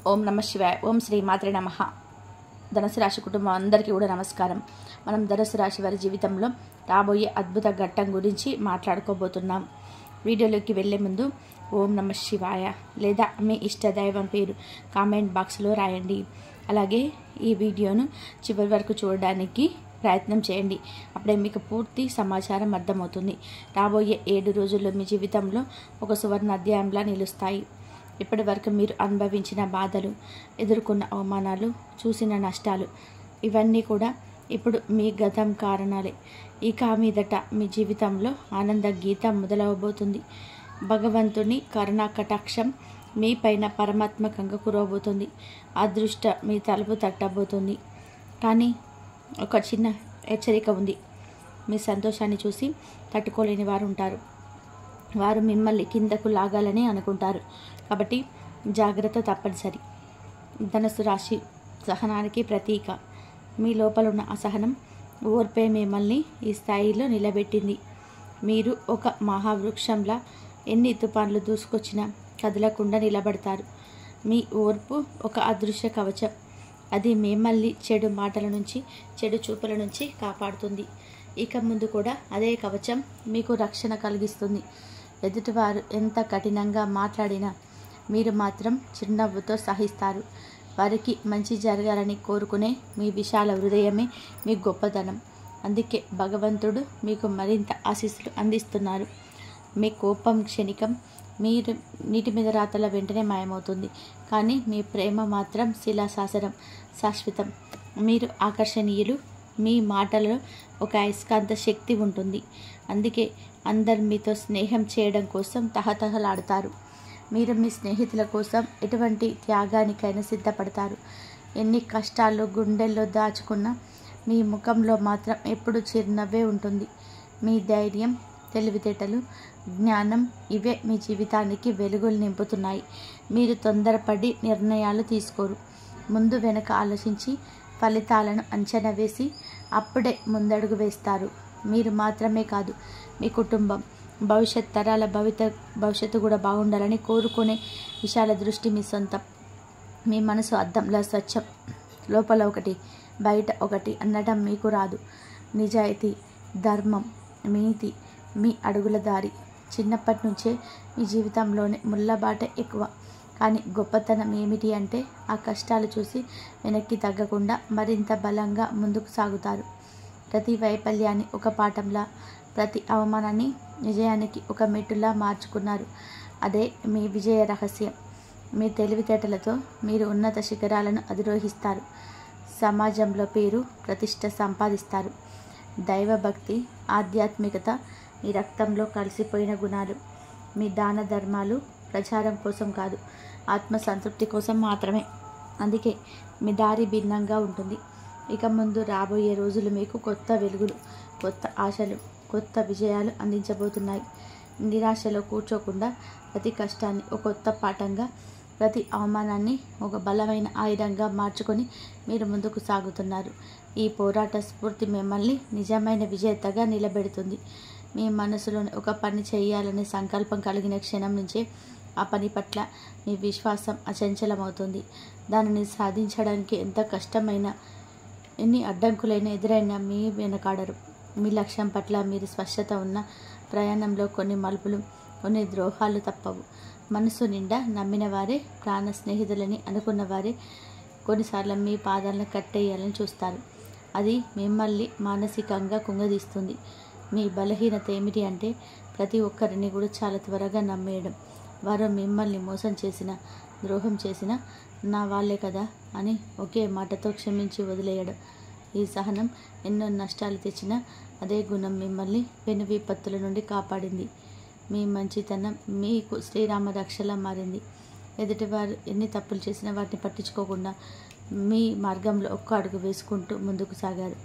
ఓం నమ శివాయ. ఓం శ్రీ మాత్రే నమః. ధనుసు రాశి కుటుంబం అందరికీ కూడా నమస్కారం. మనం ధనుసు రాశి వారి జీవితంలో రాబోయే అద్భుత ఘట్టం గురించి మాట్లాడుకోబోతున్నాం. వీడియోలోకి వెళ్ళే ముందు ఓం నమ శివాయ లేదా మీ ఇష్ట దైవం పేరు కామెంట్ బాక్స్లో రాయండి. అలాగే ఈ వీడియోను చివరి వరకు చూడడానికి ప్రయత్నం చేయండి. అప్పుడే మీకు పూర్తి సమాచారం అర్థమవుతుంది. రాబోయే 7 రోజుల్లో మీ జీవితంలో ఒక సువర్ణ అధ్యాయంలా నిలుస్తాయి. ఇప్పటి వరకు మీరు అనుభవించిన బాధలు, ఎదుర్కొన్న అవమానాలు, చూసిన నష్టాలు ఇవన్నీ కూడా ఇప్పుడు మీ గతం కారణాలే. ఇక మీదట మీ జీవితంలో ఆనంద గీతం మొదలవబోతుంది. భగవంతుని కరుణా కటాక్షం మీ పైన పరమాత్మకంగా కురవబోతుంది. అదృష్ట మీ తలుపు తట్టబోతుంది. కానీ ఒక చిన్న హెచ్చరిక ఉంది. మీ సంతోషాన్ని చూసి తట్టుకోలేని వారు ఉంటారు. వారు మిమ్మల్ని కిందకు లాగాలని అనుకుంటారు. కాబట్టి జాగ్రత్త తప్పనిసరి. ధనుసు రాశి సహనానికి ప్రతీక. మీ లోపల ఉన్న అసహనం, ఓర్పే మిమ్మల్ని ఈ స్థాయిలో నిలబెట్టింది. మీరు ఒక మహావృక్షంలా ఎన్ని తుఫాన్లు దూసుకొచ్చినా కదలకుండా నిలబడతారు. మీ ఓర్పు ఒక అదృశ్య కవచం. అది మిమ్మల్ని చెడు మాటల నుంచి, చెడు చూపుల నుంచి కాపాడుతుంది. ఇక ముందు కూడా అదే కవచం మీకు రక్షణ కలిగిస్తుంది. ఎదుటివారు ఎంత కఠినంగా మాట్లాడినా మీరు మాత్రం చిరునవ్వుతో సహిస్తారు. వారికి మంచి జరగాలని కోరుకునే మీ విశాల హృదయమే మీ గొప్పతనం. అందుకే భగవంతుడు మీకు మరింత ఆశీస్సులు అందిస్తున్నారు. మీ కోపం క్షణికం, మీరు నీటి మీద రాతల వెంటనే మాయమవుతుంది. కానీ మీ ప్రేమ మాత్రం శిలాశాసనం, శాశ్వతం. మీరు ఆకర్షణీయులు. మీ మాటలలో ఒక అయస్కాంత శక్తి ఉంటుంది. అందుకే అందరు మీతో స్నేహం చేయడం కోసం తహతహలాడతారు. మీరు మీ స్నేహితుల కోసం ఎటువంటి త్యాగానికైనా సిద్ధపడతారు. ఎన్ని కష్టాలు గుండెల్లో దాచుకున్నా మీ ముఖంలో మాత్రం ఎప్పుడు చిరునవ్వే ఉంటుంది. మీ ధైర్యం, తెలివితేటలు, జ్ఞానం ఇవే మీ జీవితానికి వెలుగులు నింపుతున్నాయి. మీరు తొందరపడి నిర్ణయాలు తీసుకోరు. ముందు వెనక ఆలోచించి ఫలితాలను అంచనా వేసి అప్పుడే ముందడుగు వేస్తారు. మీరు మాత్రమే కాదు, మీ కుటుంబం, భవిష్యత్ తరాల భవిష్యత్తు కూడా బాగుండాలని కోరుకునే విశాల దృష్టి మీ సొంతం. మీ మనసు అద్దంలా స్వచ్ఛం. లోపల ఒకటి, బయట ఒకటి అనడం మీకు రాదు. నిజాయితీ, ధర్మం, నీతి మీ అడుగుల దారి. చిన్నప్పటి నుంచే మీ జీవితంలోనే ముళ్ళబాట ఎక్కువ. కానీ గొప్పతనం ఏమిటి అంటే ఆ కష్టాలు చూసి వెనక్కి తగ్గకుండా మరింత బలంగా ముందుకు సాగుతారు. ప్రతి వైఫల్యాన్ని ఒక పాఠంలా, ప్రతి అవమానాన్ని విజయానికి ఒక మెట్టులా మార్చుకున్నారు. అదే మీ విజయ రహస్యం. మీ తెలివితేటలతో మీరు ఉన్నత శిఖరాలను అధిరోహిస్తారు. సమాజంలో పేరు, ప్రతిష్ట సంపాదిస్తారు. దైవభక్తి, ఆధ్యాత్మికత మీ రక్తంలో కలిసిపోయిన గుణాలు. మీ దాన ధర్మాలు ప్రచారం కోసం కాదు, ఆత్మసంతృప్తి కోసం మాత్రమే. అందుకే మీ దారి భిన్నంగా ఉంటుంది. ఇక ముందు రాబోయే రోజులు మీకు కొత్త వెలుగులు, కొత్త ఆశలు, కొత్త విజయాలు అందించబోతున్నాయి. నిరాశలో కూర్చోకుండా ప్రతి కష్టాన్ని ఒక కొత్త పాఠంగా, ప్రతి అవమానాన్ని ఒక బలమైన ఆయుధంగా మార్చుకొని మీరు ముందుకు సాగుతున్నారు. ఈ పోరాట స్ఫూర్తి మిమ్మల్ని నిజమైన విజేతగా నిలబెడుతుంది. మీ మనసులోని ఒక పని చేయాలనే సంకల్పం కలిగిన క్షణం నుంచే ఆ పని పట్ల మీ విశ్వాసం అచంచలమవుతుంది. దానిని సాధించడానికి ఎంత కష్టమైనా, ఎన్ని అడ్డంకులైనా ఎదురైనా మీ వెనకాడరు. మీ లక్ష్యం పట్ల మీరు స్పష్టత ఉన్న ప్రయాణంలో కొన్ని మలుపులు, కొన్ని ద్రోహాలు తప్పవు. మనసు నిండా నమ్మిన వారే, ప్రాణ స్నేహితులని అనుకున్న వారే కొన్నిసార్లు మీ పాదాలను కట్టేయాలని చూస్తారు. అది మిమ్మల్ని మానసికంగా కుంగదీస్తుంది. మీ బలహీనత ఏమిటి అంటే ప్రతి ఒక్కరిని కూడా చాలా త్వరగా నమ్మేయడం. వారు మిమ్మల్ని మోసం చేసిన, ద్రోహం చేసిన నా వాళ్ళే కదా అని ఒకే మాటతో క్షమించి వదిలేయడం. ఈ సహనం ఎన్నో నష్టాలు తెచ్చినా అదే గుణం మిమ్మల్ని పెను విపత్తుల నుండి కాపాడింది. మీ మంచితనం మీకు శ్రీరామ రక్షలా మారింది. ఎదుటివారు ఎన్ని తప్పులు చేసినా వాటిని పట్టించుకోకుండా మీ మార్గంలో ఒక్క అడుగు వేసుకుంటూ ముందుకు సాగారు.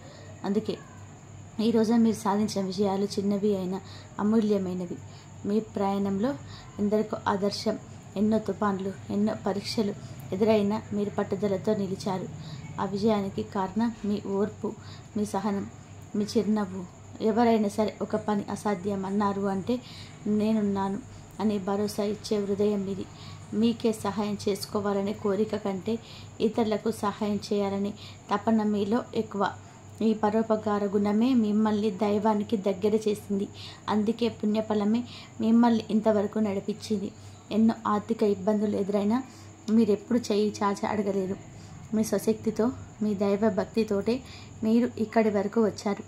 అందుకే ఈరోజు మీరు సాధించిన విజయాలు చిన్నవి అయినా అమూల్యమైనవి. మీ ప్రయాణంలో ఎందరికో ఆదర్శం. ఎన్నో తుఫాన్లు, ఎన్నో పరీక్షలు ఎదురైనా మీరు పట్టుదలతో నిలిచారు. ఆ విజయానికి కారణం మీ ఓర్పు, మీ సహనం, మీ చిరునవ్వు. ఎవరైనా సరే ఒక పని అసాధ్యం అన్నారు అంటే నేనున్నాను అని భరోసా ఇచ్చే హృదయం మీది. మీకే సహాయం చేసుకోవాలనే కోరిక కంటే ఇతరులకు సహాయం చేయాలని తపన మీలో ఎక్కువ. ఈ పరోపకార గుణమే మిమ్మల్ని దైవానికి దగ్గర చేసింది. అందుకే పుణ్యఫలమే మిమ్మల్ని ఇంతవరకు నడిపించింది. ఎన్నో ఆర్థిక ఇబ్బందులు ఎదురైనా మీరెప్పుడు చేయి చాచి అడగలేరు. మీ స్వశక్తితో, మీ దైవ భక్తితోటే మీరు ఇక్కడి వరకు వచ్చారు.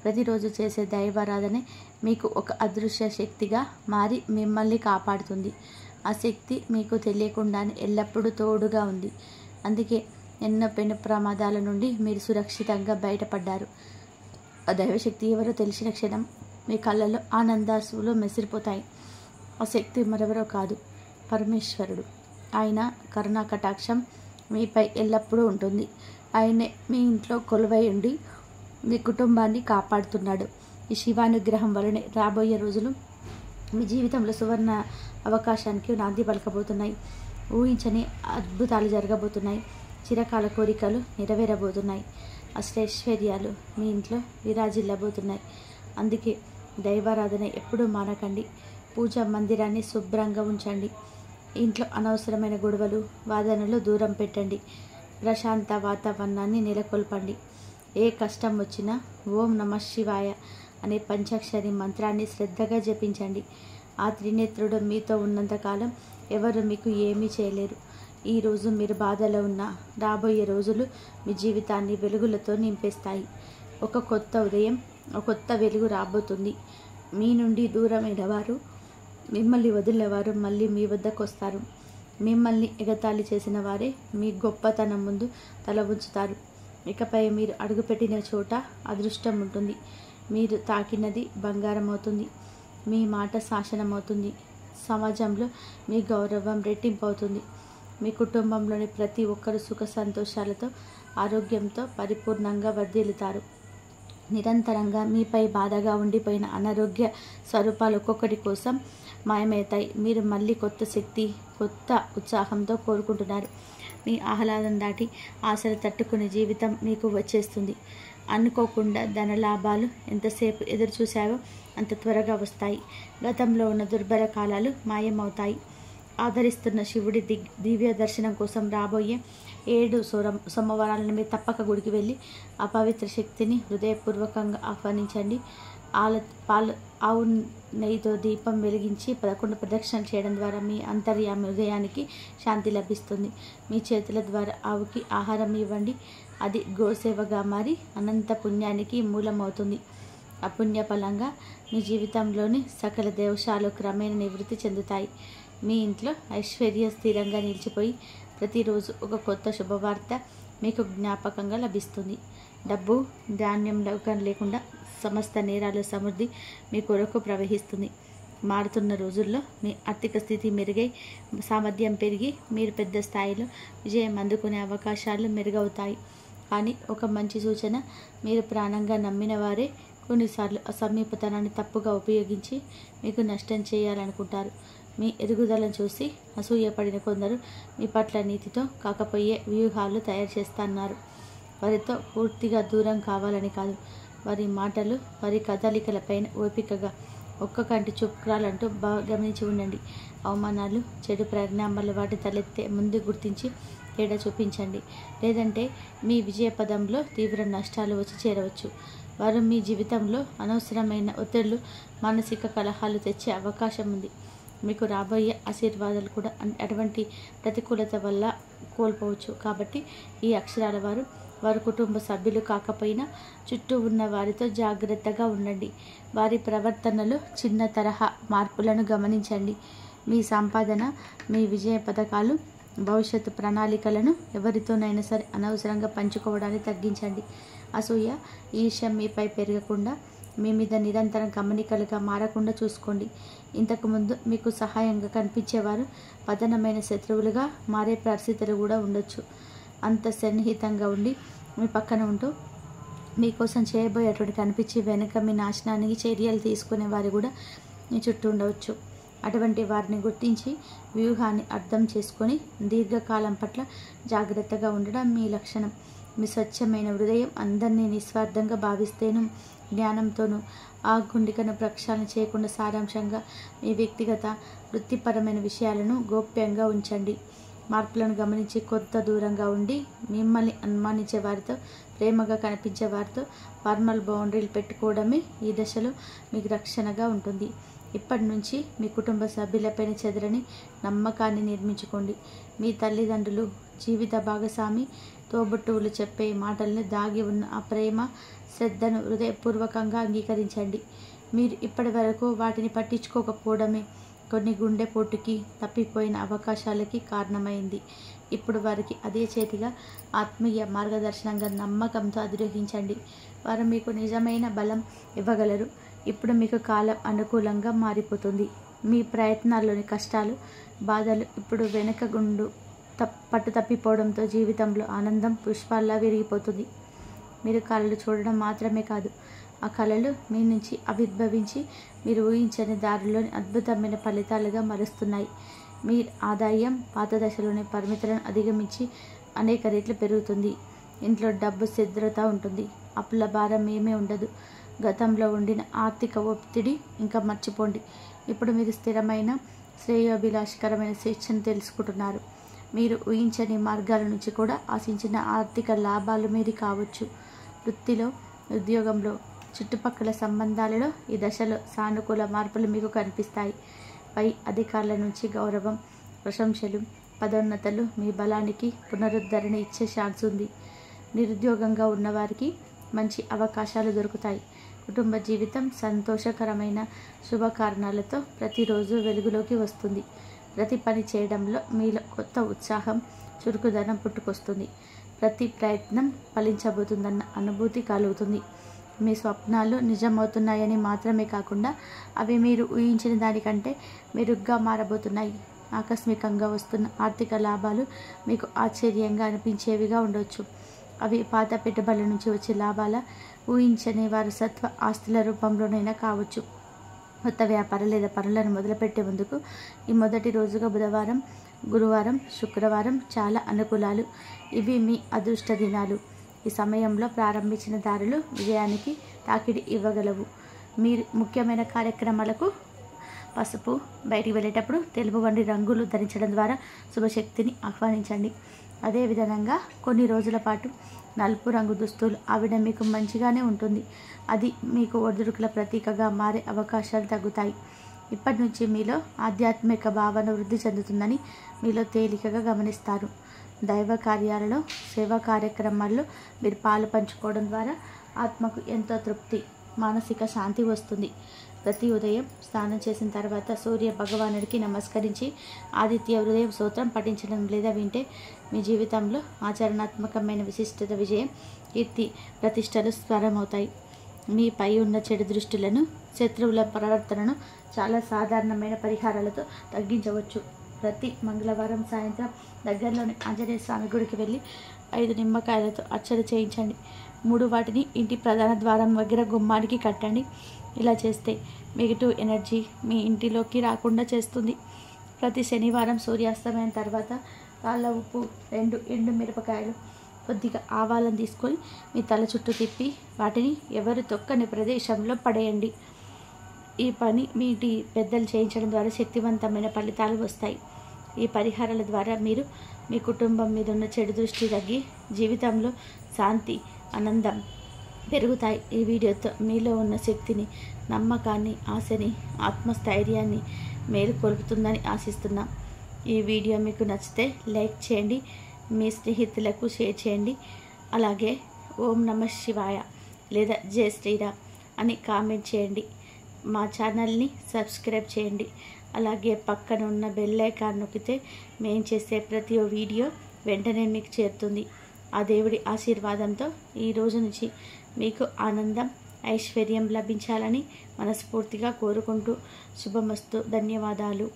ప్రతిరోజు చేసే దైవారాధనే మీకు ఒక అదృశ్య శక్తిగా మారి మిమ్మల్ని కాపాడుతుంది. ఆ శక్తి మీకు తెలియకుండానే ఎల్లప్పుడూ తోడుగా ఉంది. అందుకే ఎన్నో పెను ప్రమాదాల నుండి మీరు సురక్షితంగా బయటపడ్డారు. ఆ దైవశక్తి ఎవరో తెలిసిన క్షణం మీ కళ్ళలో ఆనందాశ్రువులు మెసిరిపోతాయి. ఆ శక్తి మరెవరో కాదు, పరమేశ్వరుడు. ఆయన కరుణా కటాక్షం మీపై ఎల్లప్పుడూ ఉంటుంది. ఆయనే మీ ఇంట్లో కొలువై ఉండి మీ కుటుంబాన్ని కాపాడుతున్నాడు. ఈ శివానుగ్రహం వలనే రాబోయే రోజులు మీ జీవితంలో సువర్ణ అవకాశానికి నాంది పలకబోతున్నాయి. ఊహించని అద్భుతాలు జరగబోతున్నాయి. చిరకాల కోరికలు నెరవేరబోతున్నాయి. అష్టైశ్వర్యాలు మీ ఇంట్లో విరాజిల్లబోతున్నాయి. అందుకే దైవారాధన ఎప్పుడూ మానకండి. పూజా మందిరాన్ని శుభ్రంగా ఉంచండి. ఇంట్లో అనవసరమైన గొడవలు, వాదనలు దూరం పెట్టండి. ప్రశాంత వాతావరణాన్ని నెలకొల్పండి. ఏ కష్టం వచ్చినా ఓం నమః శివాయ అనే పంచాక్షరి మంత్రాన్ని శ్రద్ధగా జపించండి. ఆ త్రినేత్రుడు మీతో ఉన్నంతకాలం ఎవరు మీకు ఏమీ చేయలేరు. ఈరోజు మీరు బాధలో ఉన్నా రాబోయే రోజులు మీ జీవితాన్ని వెలుగులతో నింపేస్తాయి. ఒక కొత్త ఉదయం, ఒక కొత్త వెలుగు రాబోతుంది. మీ నుండి దూరమైన వారు, మిమ్మల్ని వదిలినవారు మళ్ళీ మీ వద్దకు వస్తారు. మిమ్మల్ని ఎగతాళి చేసిన వారే మీ గొప్పతనం ముందు తల ఉంచుతారు. ఇకపై మీరు అడుగుపెట్టిన చోట అదృష్టం ఉంటుంది. మీరు తాకినది బంగారం అవుతుంది. మీ మాట శాసనమవుతుంది. సమాజంలో మీ గౌరవం రెట్టింపు అవుతుంది. మీ కుటుంబంలోని ప్రతి ఒక్కరు సుఖ సంతోషాలతో, ఆరోగ్యంతో పరిపూర్ణంగా వర్ధిల్లుతారు. నిరంతరంగా మీపై బాధగా ఉండిపోయిన అనారోగ్య స్వరూపాలు ఒక్కొక్కటి కోసం మాయమవుతాయి. మీరు మళ్ళీ కొత్త శక్తి, కొత్త ఉత్సాహంతో కోరుకుంటున్నారు. మీ ఆహ్లాదం దాటి ఆశలు తట్టుకునే జీవితం మీకు వచ్చేస్తుంది. అనుకోకుండా ధనలాభాలు ఎంతసేపు ఎదురు చూశావో అంత త్వరగా వస్తాయి. గతంలో ఉన్న దుర్బల కాలాలు మాయమవుతాయి. ఆదరిస్తున్న శివుడి దివ్య దర్శనం కోసం రాబోయే 7 సోమవారాలను మీరు తప్పక గుడికి వెళ్ళి ఆ పవిత్ర శక్తిని హృదయపూర్వకంగా ఆహ్వానించండి. ఆవు నెయ్యితో దీపం వెలిగించి 11 ప్రదక్షిణలు చేయడం ద్వారా మీ అంతర్యామి హృదయానికి శాంతి లభిస్తుంది. మీ చేతుల ద్వారా ఆవుకి ఆహారం ఇవ్వండి. అది గోసేవగా మారి అనంత పుణ్యానికి మూలమవుతుంది. ఆ పుణ్యఫలంగా మీ జీవితంలోని సకల దోషాలు క్రమేణా నివృత్తి చెందుతాయి. మీ ఇంట్లో ఐశ్వర్య స్థిరంగా నిలిచిపోయి ప్రతిరోజు ఒక కొత్త శుభవార్త మీకు జ్ఞాపకంగా లభిస్తుంది. డబ్బు, ధాన్యం లౌకం లేకుండా సమస్త నేరాల సమృద్ధి మీ కొరకు ప్రవహిస్తుంది. మారుతున్న రోజుల్లో మీ ఆర్థిక స్థితి మెరుగై సామర్థ్యం పెరిగి మీరు పెద్ద స్థాయిలో విజయం అందుకునే అవకాశాలు మెరుగవుతాయి. కానీ ఒక మంచి సూచన, మీరు ప్రాణంగా నమ్మిన వారే కొన్నిసార్లు అసమీపతనాన్ని తప్పుగా ఉపయోగించి మీకు నష్టం చేయాలనుకుంటారు. మీ ఎదుగుదలను చూసి అసూయపడిన కొందరు మీ పట్ల నీతితో కాకపోయే వ్యూహాలు తయారు చేస్తున్నారు. వారితో పూర్తిగా దూరం కావాలని కాదు, వారి మాటలు, వారి కదలికలపైన ఓపికగా ఒక్క కంటి చుక్రాలంటూ గమనించి ఉండండి. అవమానాలు, చెడు పరిణామాలు వాటి తలెత్తే ముందు గుర్తించి తేడా చూపించండి. లేదంటే మీ విజయ పదంలో తీవ్ర నష్టాలు వచ్చి చేరవచ్చు. వారు మీ జీవితంలో అనవసరమైన ఒత్తిళ్లు, మానసిక కలహాలు తెచ్చే అవకాశం ఉంది. మీకు రాబోయే ఆశీర్వాదాలు కూడా అటువంటి ప్రతికూలత వల్ల కోల్పోవచ్చు. కాబట్టి ఈ అక్షరాల వారి కుటుంబ సభ్యులు కాకపోయినా చుట్టూ ఉన్న వారితో జాగ్రత్తగా ఉండండి. వారి ప్రవర్తనలో చిన్న తరహా మార్పులను గమనించండి. మీ సంపాదన, మీ విజయ పథకాలు, భవిష్యత్తు ప్రణాళికలను ఎవరితోనైనా సరే అనవసరంగా పంచుకోవడాన్ని తగ్గించండి. అసూయ, ఈర్ష్య మీపై పెరగకుండా, మీ మీద నిరంతరం గమనికలుగా మారకుండా చూసుకోండి. ఇంతకుముందు మీకు సహాయంగా కనిపించేవారు పతనమైన శత్రువులుగా మారే పరిస్థితులు కూడా ఉండొచ్చు. అంత సన్నిహితంగా ఉండి మీ పక్కన ఉంటూ మీకోసం చేయబోయేటువంటి కనిపించి వెనుక మీ నాశనానికి చర్యలు తీసుకునే వారు కూడా మీ చుట్టూ ఉండవచ్చు. అటువంటి వారిని గుర్తించి వ్యూహాన్ని అర్థం చేసుకొని దీర్ఘకాలం పట్ల జాగ్రత్తగా ఉండడం మీ లక్షణం. మీ స్వచ్ఛమైన హృదయం అందరినీ నిస్వార్థంగా భావిస్తేను, జ్ఞానంతోనూ ఆ గుండికను ప్రక్షాళన చేయకుండా సారాంశంగా మీ వ్యక్తిగత వృత్తిపరమైన విషయాలను గోప్యంగా ఉంచండి. మార్పులను గమనించి కొంత దూరంగా ఉండి మిమ్మల్ని అనుమానించే వారితో, ప్రేమగా కనిపించే వారితో ఫార్మల్ బౌండరీలు పెట్టుకోవడమే ఈ దశలో మీకు రక్షణగా ఉంటుంది. ఇప్పటి నుంచి మీ కుటుంబ సభ్యులపైన చెదరని నమ్మకాన్ని నిర్మించుకోండి. మీ తల్లిదండ్రులు, జీవిత భాగస్వామి, తోబుట్టువులు చెప్పే మాటల్ని దాగి ఉన్న ఆ ప్రేమ, శ్రద్ధను హృదయపూర్వకంగా అంగీకరించండి. మీరు ఇప్పటి వరకు వాటిని పట్టించుకోకపోవడమే కొన్ని గుండెపోటుకి, తప్పిపోయిన అవకాశాలకి కారణమైంది. ఇప్పుడు వారికి అదే చేతిగా ఆత్మీయ మార్గదర్శనంగా నమ్మకంతో అధిరోహించండి. వారు మీకు నిజమైన బలం ఇవ్వగలరు. ఇప్పుడు మీకు కాలం అనుకూలంగా మారిపోతుంది. మీ ప్రయత్నాల్లోని కష్టాలు, బాధలు ఇప్పుడు వెనకగుండు పట్టు తప్పిపోవడంతో జీవితంలో ఆనందం పుష్పాల్లా విరిగిపోతుంది. మీరు కళలు చూడడం మాత్రమే కాదు, ఆ కళలు మీ నుంచి ఆవిర్భవించి మీరు ఊహించని దారిలోని అద్భుతమైన ఫలితాలుగా మరుస్తున్నాయి. మీ ఆదాయం పాత దశలోని పరిమితులను అధిగమించి అనేక రెట్లు పెరుగుతుంది. ఇంట్లో డబ్బు స్థిరత ఉంటుంది. అప్పుల భారం ఏమీ ఉండదు. గతంలో ఉండిన ఆర్థిక ఒత్తిడి ఇంకా మర్చిపోండి. ఇప్పుడు మీరు స్థిరమైన, శ్రేయోభిలాషకరమైన స్వేచ్ఛను తెలుసుకుంటున్నారు. మీరు ఊహించని మార్గాల నుంచి కూడా ఆశించిన ఆర్థిక లాభాలు మీది కావచ్చు. వృత్తిలో, ఉద్యోగంలో, చుట్టుపక్కల సంబంధాలలో ఈ దశలో సానుకూల మార్పులు మీకు కనిపిస్తాయి. పై అధికారుల నుంచి గౌరవం, ప్రశంసలు, పదోన్నతలు మీ బలానికి పునరుద్ధరణ ఇచ్చే ఛాన్స్ ఉంది. నిరుద్యోగంగా ఉన్నవారికి మంచి అవకాశాలు దొరుకుతాయి. కుటుంబ జీవితం సంతోషకరమైన శుభకారణాలతో ప్రతిరోజు వెలుగులోకి వస్తుంది. ప్రతి పని చేయడంలో మీలో కొత్త ఉత్సాహం, చురుకుదనం పుట్టుకొస్తుంది. ప్రతి ప్రయత్నం ఫలించబోతుందన్న అనుభూతి కలుగుతుంది. మీ స్వప్నాలు నిజమవుతున్నాయని మాత్రమే కాకుండా అవి మీరు ఊహించిన దానికంటే మెరుగ్గా మారబోతున్నాయి. ఆకస్మికంగా వస్తున్న ఆర్థిక లాభాలు మీకు ఆశ్చర్యంగా అనిపించేవిగా ఉండవచ్చు. అవి పాత పెట్టుబడుల నుంచి వచ్చే లాభాల, ఊహించని వారసత్వ ఆస్తుల రూపంలోనైనా కావచ్చు. కొత్త వ్యాపారం లేదా పనులను మొదలుపెట్టే ముందుకు ఈ మొదటి రోజుగా బుధవారం, గురువారం, శుక్రవారం చాలా అనుకూలాలు. ఇవి మీ అదృష్ట దినాలు. ఈ సమయంలో ప్రారంభించిన దారులు విజయానికి తాకిడి ఇవ్వగలవు. మీరు ముఖ్యమైన కార్యక్రమాలకు పసుపు, బయటికి వెళ్ళేటప్పుడు తెలుపు వంటి రంగులు ధరించడం ద్వారా శుభశక్తిని ఆహ్వానించండి. అదేవిధంగా కొన్ని రోజుల పాటు నలుపు రంగు దుస్తులు ఆవిడ మీకు మంచిగానే ఉంటుంది. అది మీకు ఒడిదుడుకుల ప్రతీకగా మారే అవకాశాలు తగ్గుతాయి. ఇప్పటి నుంచి మీలో ఆధ్యాత్మిక భావన వృద్ధి చెందుతుందని మీలో తేలికగా గమనిస్తారు. దైవ కార్యాలలో, సేవా కార్యక్రమాల్లో మీరు పాలు పంచుకోవడం ద్వారా ఆత్మకు ఎంతో తృప్తి, మానసిక శాంతి వస్తుంది. ప్రతి ఉదయం స్నానం చేసిన తర్వాత సూర్య భగవానుడికి నమస్కరించి ఆదిత్య హృదయం స్తోత్రం పఠించడం లేదా వింటే మీ జీవితంలో ఆచరణాత్మకమైన విశిష్టత, విజయం, కీర్తి, ప్రతిష్టలు స్వరమవుతాయి. మీపై ఉన్న చెడు దృష్టిలను, శత్రువుల ప్రవర్తనను చాలా సాధారణమైన పరిహారాలతో తగ్గించవచ్చు. ప్రతి మంగళవారం సాయంత్రం దగ్గరలోని ఆంజనేయ స్వామి గుడికి వెళ్ళి 5 నిమ్మకాయలతో అర్చన చేయించండి. 3 వాటిని ఇంటి ప్రధాన ద్వారం దగ్గర గుమ్మానికి కట్టండి. ఇలా చేస్తే నెగటివ్ ఎనర్జీ మీ ఇంటిలోకి రాకుండా చేస్తుంది. ప్రతి శనివారం సూర్యాస్తమయం తర్వాత రాళ్ళ ఉప్పు, 2 ఎండు మిరపకాయలు, కొద్దిగా ఆవాలను తీసుకొని మీ తల చుట్టూ తిప్పి వాటిని ఎవరు తొక్కని ప్రదేశంలో పడేయండి. ఈ పని మీ ఇంటి పెద్దలు చేయించడం ద్వారా శక్తివంతమైన ఫలితాలు వస్తాయి. ఈ పరిహారాల ద్వారా మీరు మీ కుటుంబం మీద ఉన్న చెడు దృష్టి తగ్గి జీవితంలో శాంతి, ఆనందం పెరుగుతాయి. ఈ వీడియోతో మీలో ఉన్న శక్తిని, నమ్మకాన్ని, ఆశని, ఆత్మస్థైర్యాన్ని మేలుకొల్పుతుందని ఆశిస్తున్నాం. ఈ వీడియో మీకు నచ్చితే లైక్ చేయండి, మీ స్నేహితులకు షేర్ చేయండి. అలాగే ఓం నమః శివాయ లేదా జై శ్రీరామ్ అని కామెంట్ చేయండి. మా ఛానల్ని సబ్స్క్రైబ్ చేయండి. అలాగే పక్కన ఉన్న బెల్ ఐకాన్ నొక్కితే మేము చేసే ప్రతి వీడియో వెంటనే మీకు చేరుతుంది. ఆ దేవుడి ఆశీర్వాదంతో ఈ రోజు నుంచి మీకు ఆనందం, ఐశ్వర్యం లభించాలని మనస్ఫూర్తిగా కోరుకుంటూ శుభమస్తు. ధన్యవాదాలు.